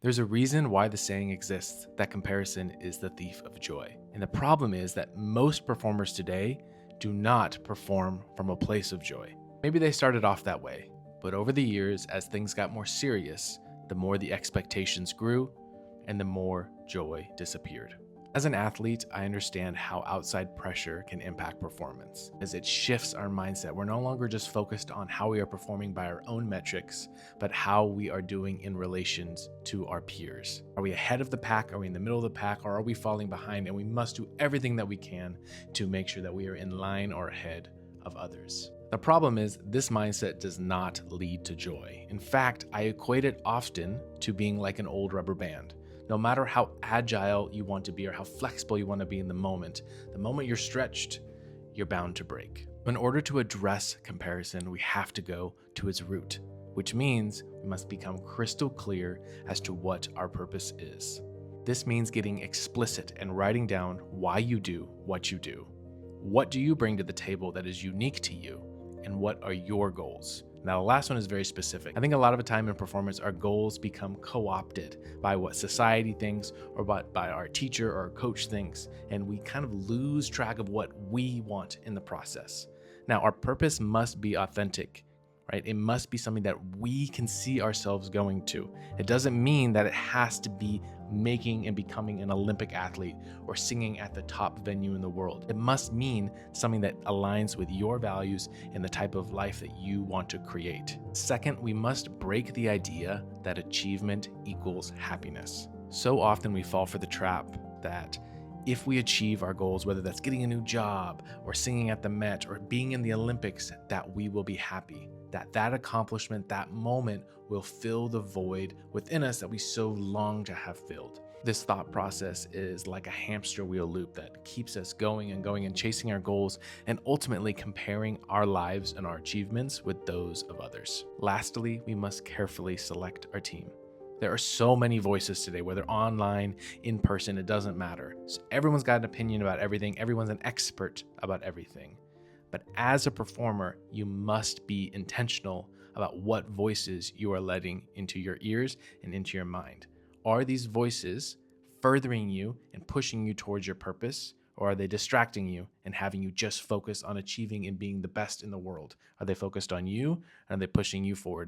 There's a reason why the saying exists that comparison is the thief of joy. And the problem is that most performers today do not perform from a place of joy. Maybe they started off that way, but over the years, as things got more serious, the more the expectations grew and the more joy disappeared. As an athlete, I understand how outside pressure can impact performance, as it shifts our mindset. We're no longer just focused on how we are performing by our own metrics, but how we are doing in relations to our peers. Are we ahead of the pack? Are we in the middle of the pack? Or are we falling behind? And we must do everything that we can to make sure that we are in line or ahead of others. The problem is, this mindset does not lead to joy. In fact, I equate it often to being like an old rubber band. No matter how agile you want to be or how flexible you want to be in the moment you're stretched, you're bound to break. In order to address comparison, we have to go to its root, which means we must become crystal clear as to what our purpose is. This means getting explicit and writing down why you do what you do. What do you bring to the table that is unique to you? And what are your goals? Now, the last one is very specific. I think a lot of the time in performance, our goals become co-opted by what society thinks or by our teacher or coach thinks, and we kind of lose track of what we want in the process. Now, our purpose must be authentic, right? It must be something that we can see ourselves going to. It doesn't mean that it has to be making and becoming an Olympic athlete or singing at the top venue in the world. It must mean something that aligns with your values and the type of life that you want to create. Second, we must break the idea that achievement equals happiness. So often we fall for the trap that if we achieve our goals, whether that's getting a new job or singing at the Met or being in the Olympics, that we will be happy. That accomplishment, that moment will fill the void within us that we so long to have filled. This thought process is like a hamster wheel loop that keeps us going and chasing our goals and ultimately comparing our lives and our achievements with those of others. Lastly, we must carefully select our team. There are so many voices today, whether online, in person, it doesn't matter. So everyone's got an opinion about everything. Everyone's an expert about everything. But as a performer, you must be intentional about what voices you are letting into your ears and into your mind. Are these voices furthering you and pushing you towards your purpose? Or are they distracting you and having you just focus on achieving and being the best in the world? Are they focused on you? Or are they pushing you forward?